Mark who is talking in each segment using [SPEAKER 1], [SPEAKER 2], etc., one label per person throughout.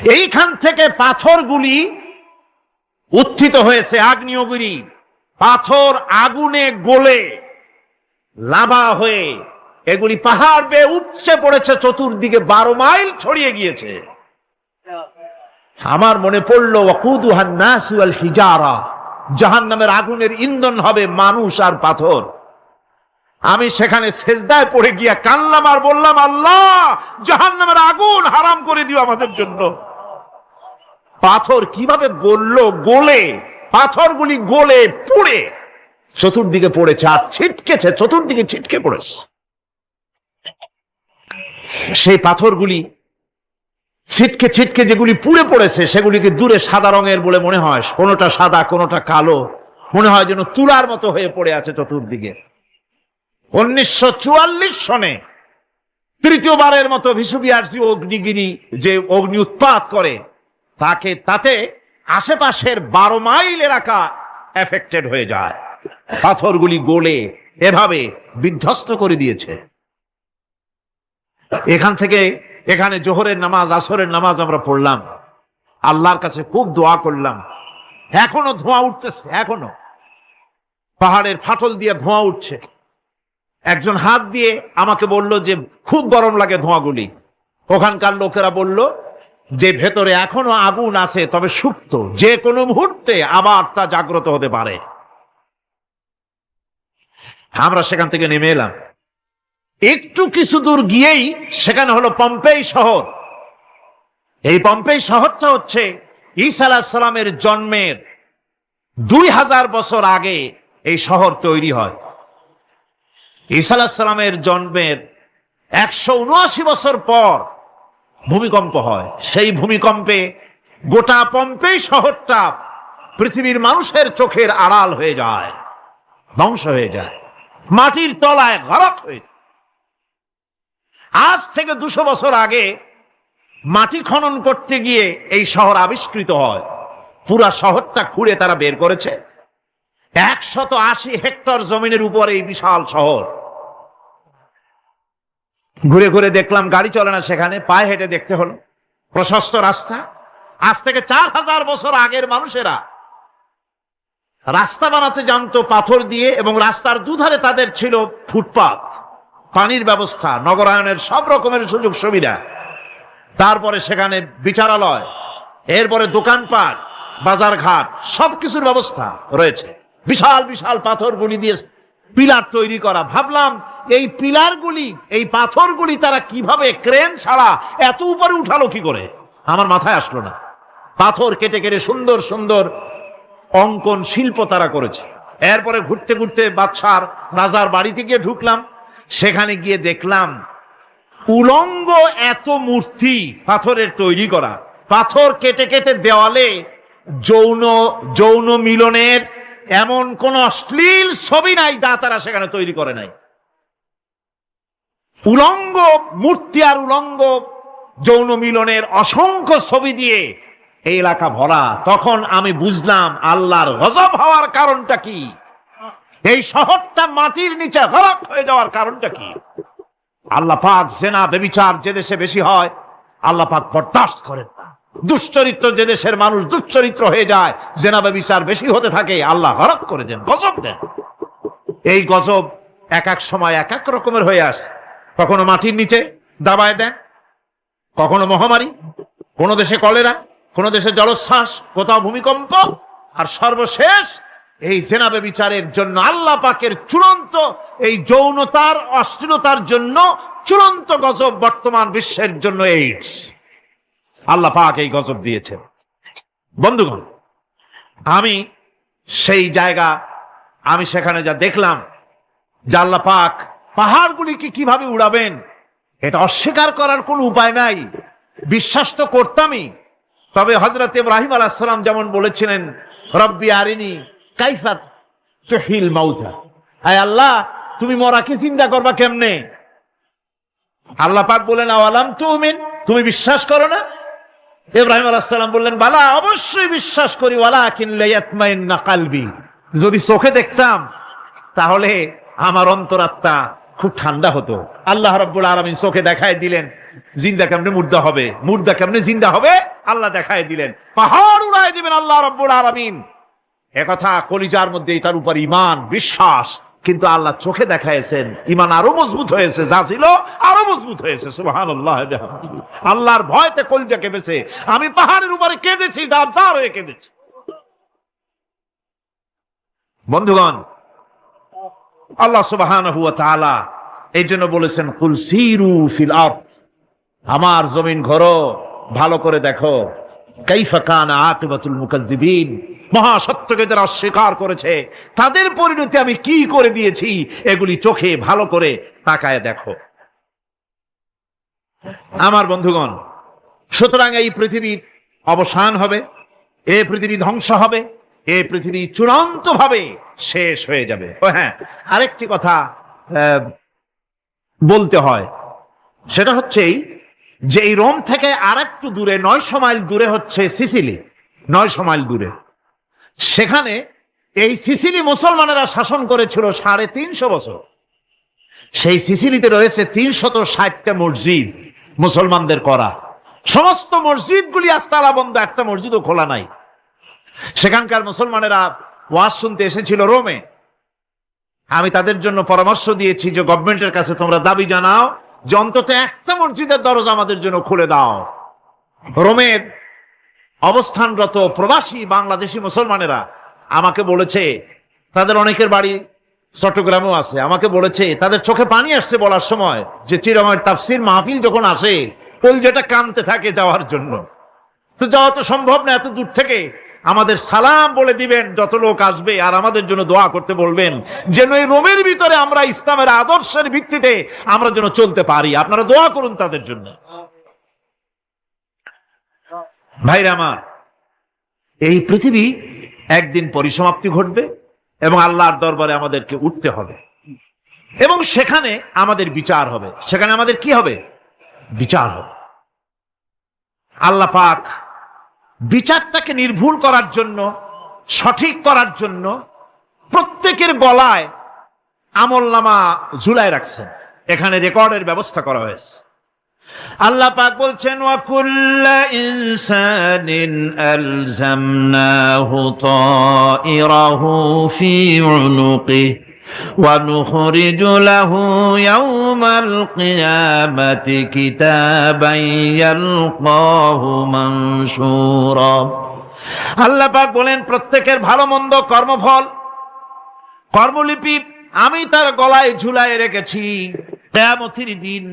[SPEAKER 1] এইখান থেকে পাথরগুলি উত্থিত হয়েছে, আগ্নেয়গিরি পাথর আগুনে গলে লাভা হয়ে এগুলি পাহাড় বেয়ে উপচে পড়েছে, চতুর্দিকে 12 মাইল ছড়িয়ে গিয়েছে। আমার মনে পড়লো ওয়াকুদুহান নাসু ওয়াল হিজারা, জাহান্নামের আগুনের ইন্ধন হবে মানুষ আর পাথর। আমি সেখানে সেজদায় পড়ে গিয়া কান্নাম আর বললাম, আল্লাহ জাহান্নামের আগুন হারাম করে দিও আমাদের জন্য। পাথর কিভাবে গলল, গলে পাথরগুলি গলে পুড়ে চতুর্দিকে পড়েছে আর ছিটকেছে, চতুর্দিকে ছিটকে পড়েছে। সেই পাথরগুলি ছিটকে ছিটকে যেগুলি পুড়ে পড়েছে সেগুলিকে দূরে সাদা রঙের বলে মনে হয়, কোনোটা সাদা কোনোটা কালো, মনে হয় যেন তুলার মতো হয়ে পড়ে আছে চতুর্দিকে। 1944 সনে তৃতীয়বারের মতো ভিসুবিয়ার্সি অগ্নিগিরি যে অগ্নি উৎপাত করে তাতে আশেপাশের 12 মাইল এলাকা এফেক্টেড হয়ে যায়। পাথরগুলি গলে এভাবে বিধ্বস্ত করে দিয়েছে। এখান থেকে এখানে জোহরের নামাজ, আসরের নামাজ আমরা পড়লাম, আল্লাহর কাছে খুব দোয়া করলাম। এখনো ধোঁয়া উঠতেছে, এখনো পাহাড়ের ফাটল দিয়ে ধোঁয়া উঠছে। একজন হাত দিয়ে আমাকে বলল যে খুব গরম লাগে ধোঁয়াগুলি। ওখানকার লোকেরা বলল যে ভেতরে এখনো আগুন আছে, তবে সুপ্ত, যে কোনো মুহূর্তে আবার তা জাগ্রত হতে পারে। আমরা সেখান থেকে নেমে এলাম। একটু কিছু দূর গিয়েই সেখানে হলো পম্পেই শহর। এই পম্পেই শহরটা হচ্ছে ঈসা আলাইহিস সালামের জন্মের 2000 বছর আগে এই শহর তৈরি হয়। ঈসা আলাইহিস সালামের জন্মের 179 বছর পর ভূমিকম্প হয়। সেই ভূমিকম্পে গোটা পম্পেই শহরটা পৃথিবীর মানুষের চোখের আড়াল হয়ে যায়, ধ্বংস হয়ে যায়, মাটির তলায় গরক হয়ে যায়। আজ থেকে 200 বছর আগে মাটি খনন করতে গিয়ে এই শহর আবিষ্কৃত হয়। পুরা শহরটা খুঁড়ে তারা বের করেছে। 180 হেক্টর জমিনের উপর এই বিশাল শহর। ঘুরে ঘুরে দেখলাম, গাড়ি চলে না সেখানে, পায়ে হেঁটে দেখতে হলো। প্রশস্ত রাস্তা। আজ থেকে 4000 বছর আগের মানুষেরা রাস্তা বানাতে জানতো পাথর দিয়ে, এবং রাস্তার দুধারে তাদের ছিল ফুটপাত, পানির ব্যবস্থা, নগরায়নের সব রকমের সুযোগ সুবিধা। তারপরে সেখানে বিচারালয়, এরপরে দোকানপাট, বাজারঘাট, সবকিছুর ব্যবস্থা রয়েছে। বিশাল বিশাল পাথরগুলি দিয়ে পিলার তৈরি করা। ভাবলাম এই পিলারগুলি, এই পাথরগুলি তারা কিভাবে ক্রেন ছাড়া এত উপরে উঠালো কি করে, আমার মাথায় আসলো না। পাথর কেটে কেটে সুন্দর সুন্দর অঙ্কন শিল্প তারা করেছে। এরপরে ঘুরতে ঘুরতে বাদশার রাজার বাড়িতে গিয়ে ঢুকলাম। সেখানে গিয়ে দেখলাম উলঙ্গ এত মূর্তি পাথরের তৈরি করা। পাথর কেটে কেটে দেওয়ালে যৌন মিলনের এমন কোন অশ্লীল ছবি নাই যা তারা সেখানে তৈরি করে নাই। উলঙ্গ মূর্তি আর উলঙ্গ যৌন মিলনের অসংখ্য ছবি দিয়ে এই এলাকা ভরা। তখন আমি বুঝলাম আল্লাহর গজব হওয়ার কারণটা কি, এই শহরটা মাটির নিচে হরক হয়ে যাওয়ার কারণটা কি। আল্লাহ পাক জেনা ব্যভিচার যে দেশে বেশি হয় আল্লাহ পাক বরদাস্ত করেন না। দুশ্চরিত্র যে দেশের মানুষ দুশ্চরিত্র হয়ে যায়, জেনা ব্যভিচার বেশি হতে থাকে, আল্লাহ হরক করে দেন, গজব দেন। এই গজব এক এক সময় এক এক রকমের হয়ে আসে। কখনো মাটির নিচে দাবায় দেন, কখনো মহামারী, কোন দেশে কলেরা, কোন দেশে জলোচ্ছ্বাস, কোথাও ভূমিকম্প, আর সর্বশেষ এই জেনা ব্যভিচারের জন্য আল্লাহ পাকের চূড়ান্ত এই যৌনতার অশ্লীলতার জন্য চূড়ান্ত গজব বর্তমান বিশ্বের জন্য এইডস। আল্লাহ পাক এই গজব দিয়েছেন। বন্ধুগণ, আমি সেই জায়গা, আমি সেখানে যা দেখলাম যে আল্লাহ পাক পাহাড়গুলিকে কিভাবে উড়াবেন এটা অস্বীকার করার কোনো উপায় নাই। বিশ্বাস তো করতামই, তবে হযরত ইব্রাহিম আলাইহিস সালাম যেমন বলেছিলেন, রব্বি আরিনি কাইফা তুহিল মাউতা, আয় আল্লাহ তুমি মরাকে জিন্দা করবা কেমনে? আল্লাহ পাক বলেন, আওয়ালাম তুমিন, তুমি বিশ্বাস করো না? ইব্রাহিম আলাইহিস সালাম বললেন, বালা, অবশ্যই বিশ্বাস করি, ওয়ালাকিন লিয়াতমাইন্না কলবি, যদি চোখে দেখতাম তাহলে আমার অন্তরাত্মা খুব ঠান্ডা হতো। আল্লাহ রাব্বুল আলামিন চোখে দেখায় দিলেন জিন্দা কেমনে মুর্দা হবে, মুর্দা কেমনে জিন্দা হবে, আল্লাহ দেখায় দিলেন। পাহাড় উড়ায় দিবেন আল্লাহ রাব্বুল আলামিন। একথা কলিজার মধ্যে এটার উপর ঈমান বিশ্বাস, কিন্তু আল্লাহ চোখে দেখাইছেন, ঈমান আরো মজবুত হয়েছে, যা ছিল আরো মজবুত হয়েছে। সুবহানাল্লাহ। আল্লাহর ভয়তে কলিজা কেঁপেছে। আমি পাহাড়ের উপরে কেঁদেছি, দাঁড় হয়ে কেঁদেছি। বন্ধুগণ, আল্লাহ সুবহানাহু ওয়া তাআলা এই জন্য বলেছেন কুল সিরু ফিল আরদ, আমার জমিন ঘোরো, ভালো করে দেখো, কাইফা কানা আকিবাতুল মুকাজ্জিবিন, মহাসত্যকে যারা অস্বীকার করেছে তাদের পরিণতি আমি কি করে দিয়েছি, এগুলি চোখে ভালো করে তাকায় দেখো। আমার বন্ধুগণ, সুতরাং এই পৃথিবীর অবসান হবে, এই পৃথিবী ধ্বংস হবে, এই পৃথিবী চূড়ান্ত ভাবে শেষ হয়ে যাবে। ও হ্যাঁ, আরেকটি কথা বলতে হয়, সেটা হচ্ছে যে এই রোম থেকে আর একটু দূরে 900 মাইল দূরে হচ্ছে সিসিলি। 900 মাইল দূরে, সেখানে এই সিসিলি মুসলমানেরা শাসন করেছিল 350 বছর। সেই সিসিলিতে রয়েছে 360টা মসজিদ মুসলমানদের করা। সমস্ত মসজিদগুলি আজ তালা বন্ধ, একটা মসজিদও খোলা নাই। সেখানকার মুসলমানেরা ওয়াজ শুনতে এসেছিল রোমে। আমি তাদের জন্য পরামর্শ দিয়েছি যে গভর্নমেন্টের কাছে তোমরা দাবি জানাও যে অন্তত একটা মসজিদের দরজা আমাদের জন্য খুলে দাও। রোমের অবস্থানরত প্রবাসী বাংলাদেশি মুসলমানেরা আমাকে বলেছে, তাদের অনেকের বাড়ি চট্টগ্রামেও আছে, আমাকে বলেছে তাদের চোখে পানি আসছে বলার সময় যে চিরময় তাফসীর মাহফিল যখন আসে কলজাটা কাঁদতে থাকে যাওয়ার জন্য। তো যাওয়া তো সম্ভব না এত দূর থেকে, আমাদের সালাম বলে দিবেন যত লোক আসবে, আর আমাদের জন্য দোয়া করতে বলবেন যেন এই রোমের ভিতরে আমরা ইসলামের আদর্শের ভিত্তিতে আমরা যেন চলতে পারি। আপনারা দোয়া করুন তাদের জন্য। ভাইরা আমার, এই পৃথিবী একদিন পরিসমাপ্তি ঘটবে এবং আল্লাহর দরবারে আমাদেরকে উঠতে হবে এবং সেখানে আমাদের বিচার হবে। সেখানে আমাদের কি হবে? বিচার হবে। আল্লাহ পাক বিচারটাকে নির্ভুল করার জন্য, সঠিক করার জন্য প্রত্যেকের গলায় আমলনামা ঝুলায় রাখছেন। এখানে রেকর্ডের ব্যবস্থা করা হয়েছে। আল্লাহ পাক বলছেন ওয়া কুল্লা ইনসানিন আলজামনাহু তাইরাহু ফি উনুকিহি ওয়া নুখরিজু লাহু ইয়াওমাল কিয়ামাতি কিতাবান ইয়ালকাহু মানশুরা। আল্লাহ পাক বলেন প্রত্যেকের ভালো মন্দ কর্মফল, কর্মলিপি আমি তার গলায় ঝুলায় রেখেছি। কিয়ামতের দিন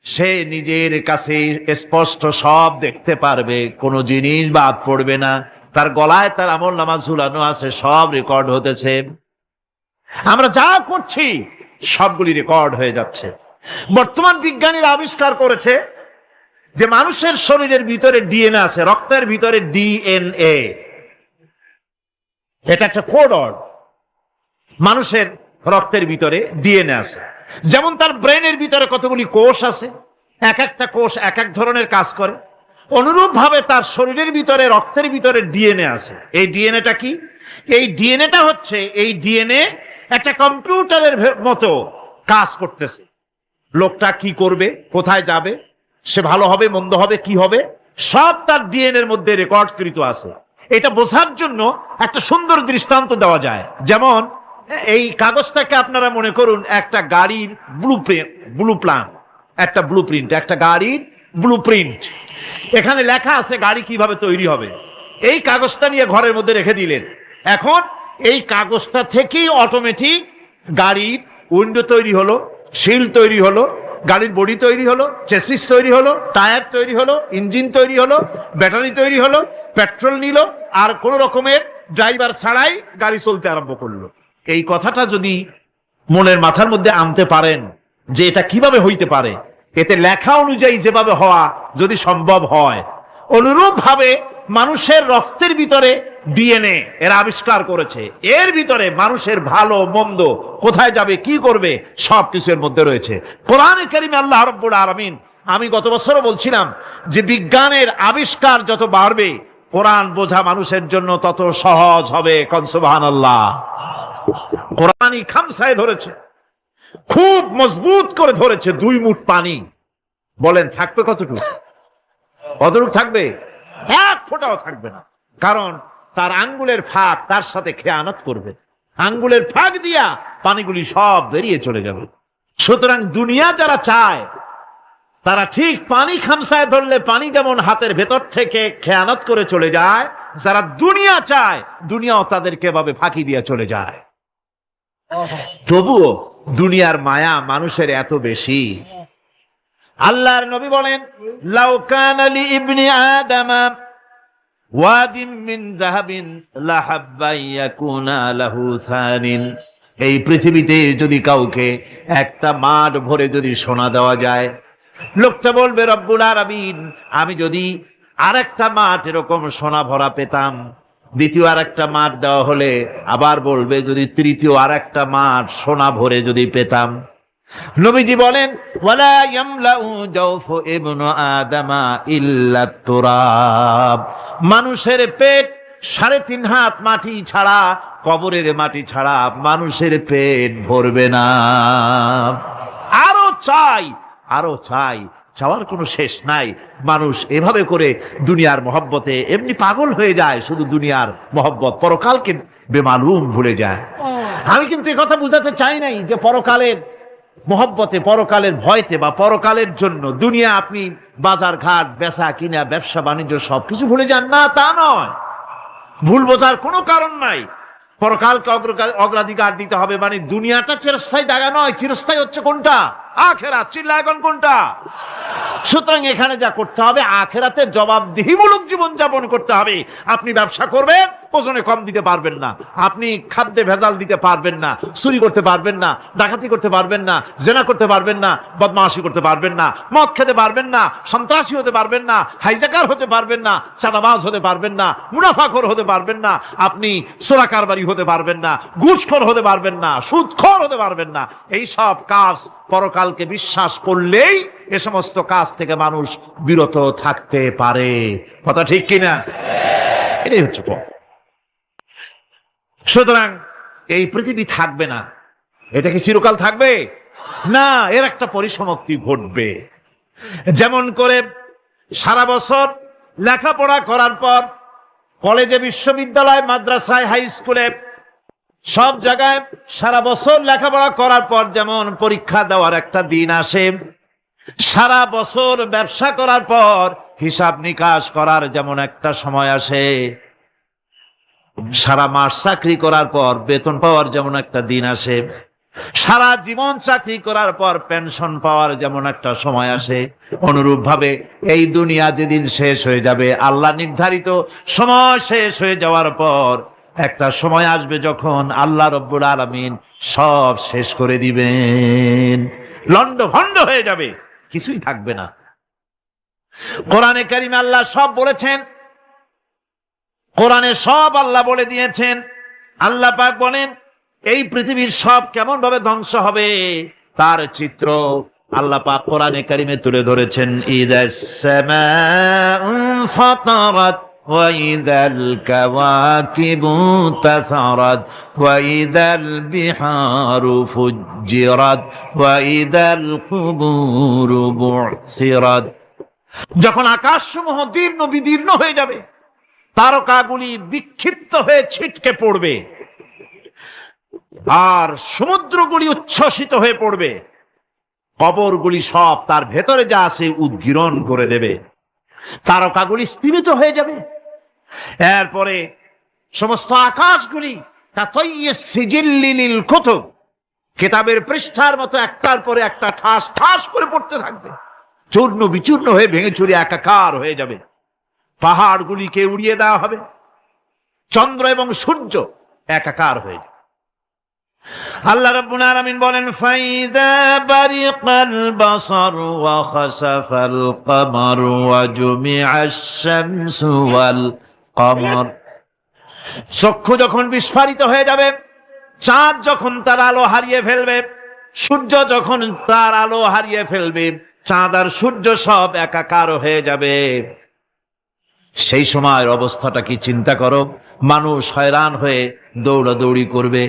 [SPEAKER 1] সে নিজের কাছে স্পষ্ট সব দেখতে পারবে, কোনো জিনিস বাদ পড়বে না। তার গলায় তার আমলনামা ঝুলানো আছে, সব রেকর্ড হতেছে। আমরা যা করছি সবগুলি রেকর্ড হয়ে যাচ্ছে। বর্তমান বিজ্ঞানীরা আবিষ্কার করেছে যে মানুষের শরীরের ভিতরে ডিএনএ আছে, রক্তের ভিতরে ডিএনএ, এটা একটা কোড। মানুষের রক্তের ভিতরে ডিএনএ আছে। যেমন তার ব্রেনের ভিতরে কতগুলি কোষ আছে, এক একটা কোষ এক এক ধরনের কাজ করে, অনুরূপ ভাবে তার শরীরের ভিতরে রক্তের ভিতরে ডিএনএ আছে। এই ডিএনএটা কি? এই ডিএনএটা হচ্ছে, এই ডিএনএ একটা কম্পিউটারের মতো কাজ করতেছে। লোকটা কি করবে, কোথায় যাবে, সে ভালো হবে মন্দ হবে কি হবে, সব তার ডিএনএর মধ্যে রেকর্ডকৃত আছে। এটা বোঝার জন্য একটা সুন্দর দৃষ্টান্ত দেওয়া যায়। যেমন এই কাগজটাকে আপনারা মনে করুন একটা গাড়ির একটা ব্লুপ্রিন্ট, একটা গাড়ির ব্লুপ্রিন্ট। এখানে লেখা আছে গাড়ি কিভাবে তৈরি হবে। এই কাগজটা নিয়ে ঘরের মধ্যে রেখে দিলেন। এখন এই কাগজটা থেকেই অটোমেটিক গাড়ির উইন্ডো তৈরি হলো, শিল তৈরি হলো, গাড়ির বডি তৈরি হলো, চেসিস তৈরি হলো, টায়ার তৈরি হলো, ইঞ্জিন তৈরি হলো, ব্যাটারি তৈরি হলো, পেট্রোল নিল, আর কোন রকমের ড্রাইভার ছাড়াই গাড়ি চলতে আরম্ভ করলো। এই কথাটা যদি মনের মাথার মধ্যে আনতে পারেন যে এটা কিভাবে হইতে পারে, এতে লেখা অনুযায়ী যেভাবে হওয়া যদি সম্ভব হয়, অনুরূপ ভাবে মানুষের রক্তের ভিতরে ডিএনএ এরা আবিষ্কার করেছে। এর ভিতরে মানুষের ভালো মন্দ, কোথায় যাবে কি করবে, সবকিছু এর মধ্যে রয়েছে। কোরআনে কারিমে আল্লাহ রাব্বুল আলামিন, আমি গত বছরও বলছিলাম যে বিজ্ঞানের আবিষ্কার যত বাড়বে কোরআন বোঝা মানুষের জন্য তত সহজ হবে। কোন সুবহানাল্লাহ। কোরআনই খামসায় ধরেছে। খুব মজবুত করে ধরেছে 2 মুঠ পানি। বলেন থাকবে কতটুকু? কতটুকু থাকবে? 1 ফোঁটাও থাকবে না। কারণ তার আঙ্গুলের ফাঁক তার সাথে খেয়ানত করবে, আঙ্গুলের ফাঁক দিয়া পানিগুলি সব বেরিয়ে চলে যাবে। সুতরাং দুনিয়া যারা চায় তারা ঠিক পানি খামসায় ধরলে পানি যেমন হাতের ভেতর থেকে খেয়ানত করে চলে যায়, যারা দুনিয়া চায় দুনিয়াও তাদেরকে এভাবে ফাঁকি দিয়ে চলে যায়। তবুও দুনিয়ার মায়া মানুষের এত বেশি। আল্লাহর নবী বলেন, লাউ কানা লি ইবনি আদামা ওয়াদিম মিন যাহাবিন লাহাব্বা ইয়াকুনা লাহু সানিন। এই পৃথিবীতে যদি কাউকে একটা মাঠ ভরে যদি সোনা দেওয়া যায়, লোকটা বলবে রব্বুল আলামিন, আমি যদি আরেকটা মাঠ এরকম সোনা ভরা পেতাম। দ্বিতীয় আরেকটা মাঠ দেওয়া হলে আবার বলবে যদি তৃতীয় আরেকটা মাঠ সোনা ভরে যদি পেতাম। নবীজি বলেন, ওয়ালা ইয়ামলাউ জাওফু ইবনু আদামা ইল্লা তুরাব। মানুষের পেট 3.5 হাত মাটি ছাড়া, কবরের মাটি ছাড়া মানুষের পেট ভরবে না। আরো চাই, আরো চাই, চাওয়ার কোনো শেষ নাই। মানুষ এভাবে করে দুনিয়ার মহব্বতে এমনি পাগল হয়ে যায়, শুধু দুনিয়ার মহব্বত, পরকালকে বেমালুম ভুলে যায়। আমি কিন্তু এই কথা বুঝাতে চাই নাই যে পরকালের মহব্বতে, পরকালের ভয়তে বা পরকালের জন্য দুনিয়া আপনি বাজার ঘাট, বেচা কিনা, ব্যবসা বাণিজ্য সবকিছু ভুলে যান, না তা নয়। ভুল বোঝার কোনো কারণ নাই। পরকালকে অগ্রাধিকার দিতে হবে, মানে দুনিয়াটা চিরস্থায়ী জায়গা নয়। চিরস্থায়ী হচ্ছে কোনটা? আখিরাত। চিল্লা এখন কোনটা? সুতরাং এখানে যা করতে হবে, আখিরাতে জবাবদিহিমূলক জীবন যাপন করতে হবে। আপনি ব্যবসা করবেন, ওজনে কম দিতে পারবেন না। আপনি খাদ্যে ভেজাল দিতে পারবেন না, চুরি করতে পারবেন না, ডাকাতি করতে পারবেন না, জেনা করতে পারবেন না, বদমাশি করতে পারবেন না, মদ খেতে পারবেন না, সন্ত্রাসী হতে পারবেন না, হাইজাকার হতে পারবেন না, চাঁদাবাজ হতে পারবেন না, মুনাফাখোর হতে পারবেন না, আপনি চোরা কারবারি হতে পারবেন না, ঘুষখোর হতে পারবেন না, সুদখোর হতে পারবেন না। এই সব কাজ পরকালকে বিশ্বাস করলেই এ সমস্ত কাজ থেকে মানুষ বিরত থাকতে পারে। কথা ঠিক কিনা? এটাই হচ্ছে পথ। সুতরাং এই পৃথিবী থাকবে না। এটা কি চিরকাল থাকবে? না, এর একটা পরিসমাপ্তি ঘটবে। যেমন করে সারা বছর লেখাপড়া করার পর কলেজে, বিশ্ববিদ্যালয়, মাদ্রাসায়, হাই স্কুলে, সব জায়গায় সারা বছর লেখাপড়া করার পর যেমন পরীক্ষা দেওয়ার একটা দিন আসে, সারা বছর ব্যবসা করার পর হিসাব নিকাশ করার যেমন একটা সময় আসে, সারা মাস চাকরি করার পর বেতন পাওয়ার যেমন একটা দিন আসে, সারা জীবন চাকরি করার পর পেনশন পাওয়ার যেমন একটা সময় আসে, অনুরূপ ভাবে এই দুনিয়া যেদিন শেষ হয়ে যাবে, আল্লাহ নির্ধারিত সময় শেষ হয়ে যাওয়ার পর একটা সময় আসবে যখন আল্লাহ রব্বুল আলামিন সব শেষ করে দিবেন, লন্ডভন্ড হয়ে যাবে, কিছুই থাকবে না। কোরআনে কারিমে আল্লাহ সব বলেছেন, কোরআনে সব আল্লাহ বলে দিয়েছেন। আল্লাহ পাক বলেন এই পৃথিবীর সব কেমন ভাবে ধ্বংস হবে তার চিত্র আল্লাহ পাক কোরআনে কারিমে তুলে ধরেছেন। ইযাস সামাউ ফাতারাত ওয়া ইযাল কাওয়াকিবু তাসারাত ওয়া ইযাল বিহারু ফুজ্জিরাত ওয়া ইযাল কুবুরু বু'সিরাত। যখন আকাশসমূহ দীর্ণ বিদীর্ণ হয়ে যাবে, তারকাগুলি বিক্ষিপ্ত হয়ে ছিটকে পড়বে, আর সমুদ্রগুলি উচ্ছ্বসিত হয়ে পড়বে, কবরগুলি সব তার ভেতরে যা আছে উদ্গীরণ করে দেবে, তারকাগুলি স্থিমিত হয়ে যাবে। এরপরে সমস্ত আকাশগুলি সিজিল্লিল কুতুব, কিতাবের পৃষ্ঠার মতো একটার পরে একটা ঠাস ঠাস করে পড়তে থাকবে, চূর্ণ বিচূর্ণ হয়ে ভেঙে চুরে একাকার হয়ে যাবে। পাহাড়গুলিকে উড়িয়ে দেওয়া হবে, চন্দ্র এবং সূর্য একাকার হয়ে যাবে। আল্লাহ রাব্বুল আলামিন বলেন, ফাইদা বারিকাল বাসার ওয়া খাসাফাল কমার ওয়া জুমিআশ শামসু ওয়াল কমর। চক্ষু যখন বিস্ফারিত হয়ে যাবে, চাঁদ যখন তার আলো হারিয়ে ফেলবে, সূর্য যখন তার আলো হারিয়ে ফেলবে, চাঁদ আর সূর্য সব একাকার হয়ে যাবে, সেই সময়ের অবস্থাটা কি চিন্তা করো। মানুষ হয়রান হয়ে দৌড়াদৌড়ি করবে,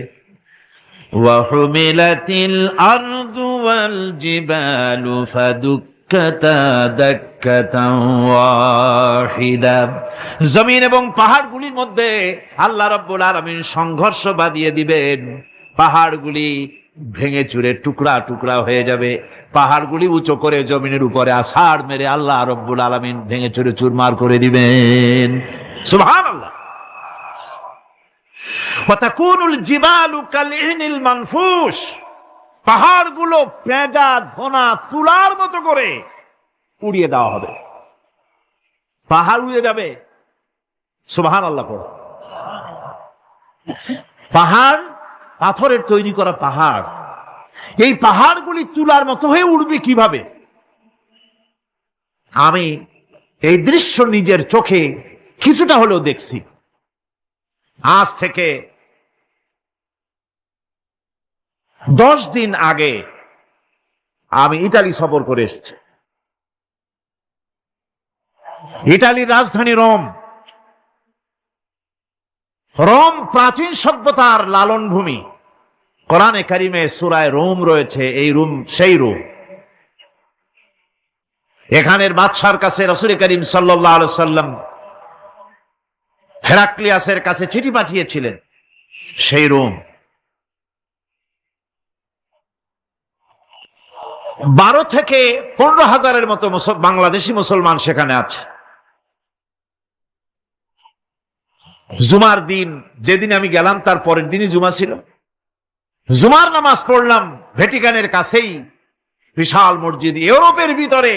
[SPEAKER 1] ওয়াহুমিলাতিল আরদু ওয়াল জিবালু ফাদুক্কাতা দাক্কাতান ওয়াহিদা। জমিন এবং পাহাড়গুলির মধ্যে আল্লাহ রাব্বুল আলামিন সংঘর্ষ বাঁধিয়ে দিবেন। পাহাড়গুলি ভেঙে চুরে টুকরা টুকরা হয়ে যাবে। পাহাড়গুলি উঁচু করে জমিনের উপরে আছাড় মেরে আল্লাহ রাব্বুল আলামিন ভেঙে চুরে চুরমার করে দিবেন। সুবহানাল্লাহ। ওয়াতাকুনুল জিবালু কালইনিল মানফুস, পাহাড়গুলো পেঁজা ধোনা তুলার মতো করে উড়িয়ে দেওয়া হবে। পাহাড় উড়ে যাবে। সুবহানাল্লাহ পড়ো। পাহাড় পাথরের তৈরি করা পাহাড়, এই পাহাড়গুলি তুলার মতো হয়ে উড়বে কিভাবে? আমি এই দৃশ্য নিজের চোখে কিছুটা হলেও দেখছি। আজ থেকে 10 দিন আগে আমি ইতালি সফর করে এসেছি। ইতালির রাজধানী রোম। রোম প্রাচীন সভ্যতার লালন ভূমি। কোরআনে কারিমে সূরায়ে রোম রয়েছে। এই রোম সেই রোম। এখানের বাদশার কাছে রাসূল করিম সাল্লাল্লাহু আলাইহি সাল্লাম হেরাক্লিয়াসের কাছে চিঠি পাঠিয়েছিলেন। সেই রোম 12 থেকে 15,000-এর মতো বাংলাদেশি মুসলমান সেখানে আছে। জুমার দিন, যেদিন আমি গেলাম তার পরের দিনই জুমা ছিল। জুমার নামাজ পড়লাম ভ্যাটিকানের কাছেই বিশাল মসজিদ, ইউরোপের ভিতরে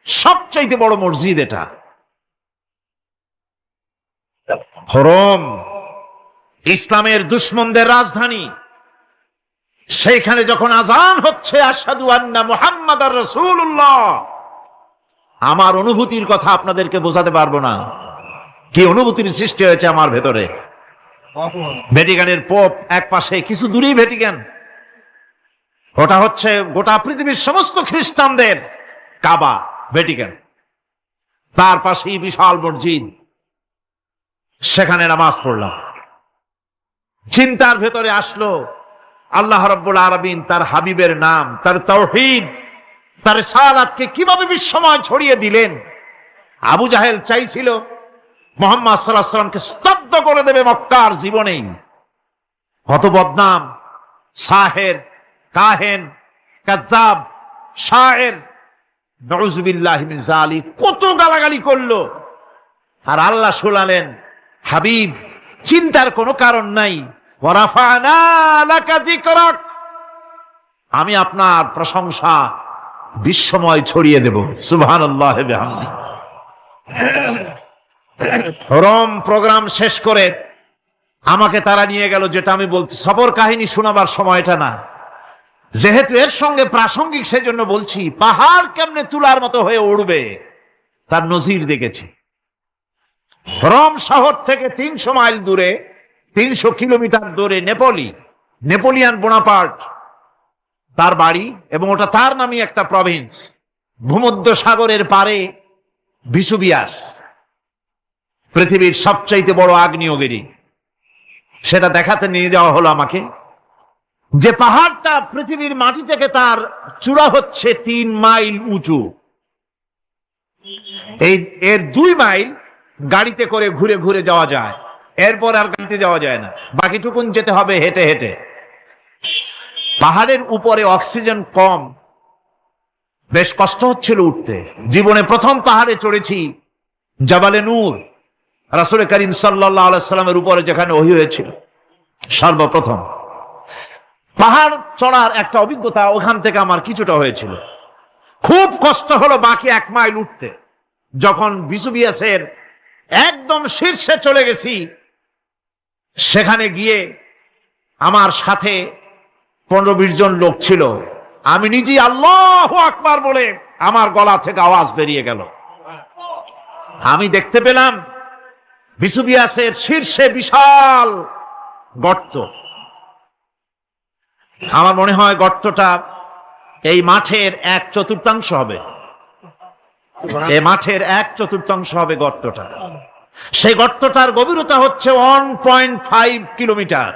[SPEAKER 1] সবচাইতে বড় মসজিদ এটা। রোম ইসলামের দুশমনদের রাজধানী। সেইখানে যখন আজান হচ্ছে আশহাদু আন্না মুহাম্মাদার রাসূলুল্লাহ, আমার অনুভূতির কথা আপনাদেরকে বোঝাতে পারবো না, কি অনুভূতির সৃষ্টি হয়েছে আমার ভেতরে। ভ্যাটিকানের পোপ এক পাশে, কিছু দূরেই ভ্যাটিকান। ওটা হচ্ছে গোটা পৃথিবীর সমস্ত খ্রিস্টানদের কাবা, ভ্যাটিকান। তার পাশেই বিশাল মসজিদ। সেখানে নামাজ পড়লাম। চিন্তার ভেতরে আসলো আল্লাহ রাব্বুল আলামিন তার হাবিবের নাম, তার তাওহীদ, তার রিসালাতকে কিভাবে বিশ্বময় ছড়িয়ে দিলেন। আবু জাহেল চাইছিল মুহাম্মদ সাল্লাল্লাহু আলাইহি ওয়াসাল্লামকে স্তব্ধ করে দেবে মক্কার জীবনেই। কত বদনাম, সাহের, কাহেন, কাযযাব, শায়ের, নাউযুবিল্লাহি মিন যালিক, কত গালাগালি করলো। আর আল্লাহ শুনালেন, হাবিব চিন্তার কোনো কারণ নাই, ওয়ারাফা'না লাকা যিকরাক, আমি আপনার প্রশংসা বিশ্বময় ছড়িয়ে দেব। সুবহানাল্লাহি ওয়া বিহামদিহি। রোম প্রোগ্রাম শেষ করে আমাকে তারা নিয়ে গেল, যেটা আমি বলছি সফর কাহিনী শোনাবার সময়টা না, যেহেতু এর সঙ্গে প্রাসঙ্গিক সেজন্য বলছি। পাহাড় কেমনে তুলার মতো হয়ে উড়বে তার নজির দেখেছি। রোম শহর থেকে 300 মাইল দূরে, 300 কিলোমিটার দূরে নেপোলিয়ান বোনাপার্ট তার বাড়ি, এবং ওটা তার নামে একটা প্রভিন্স। ভূমধ্য সাগরের পারে ভিসুভিয়াস, পৃথিবীর সবচাইতে বড় আগ্নেয়গিরি। সেটা দেখাতে নিয়ে যাওয়া হলো আমাকে। যে পাহাড়টা পৃথিবীর মাটি থেকে তার চূড়া হচ্ছে 3 মাইল উঁচু। এর 2 মাইল গাড়িতে করে ঘুরে ঘুরে যাওয়া যায়, এরপর আর গাড়িতে যাওয়া যায় না, বাকিটুকুন যেতে হবে হেঁটে হেঁটে। পাহাড়ের উপরে অক্সিজেন কম, বেশ কষ্ট হচ্ছিল উঠতে। জীবনে প্রথম পাহাড়ে চড়েছি, জাবালে নূর, রাসূল করিম সাল্লাল্লাহু আলাইহি সাল্লামের উপরে যেখানে ওহী হয়েছিল সর্বপ্রথম। পাহাড় চড়ার একটা অভিজ্ঞতা ওখান থেকে আমার কিছুটা হয়েছিল। খুব কষ্ট হলো বাকি 1 মাইল উঠতে। যখন ভিসুভিয়াসের একদম শীর্ষে চলে গেছি, সেখানে গিয়ে আমার সাথে 15-20 জন লোক ছিল। আমি নিজেই আল্লাহু আকবার বলে আমার গলা থেকে আওয়াজ বেরিয়ে গেল। আমি দেখতে পেলাম ভিসুভিয়াসের শীর্ষে বিশাল গর্ত। আমার মনে হয় গর্তটা এই মাঠের 1/4 হবে। এই মাঠের 1/4 হবে গর্তটা। সেই গর্তটার গভীরতা হচ্ছে 1.5 কিলোমিটার।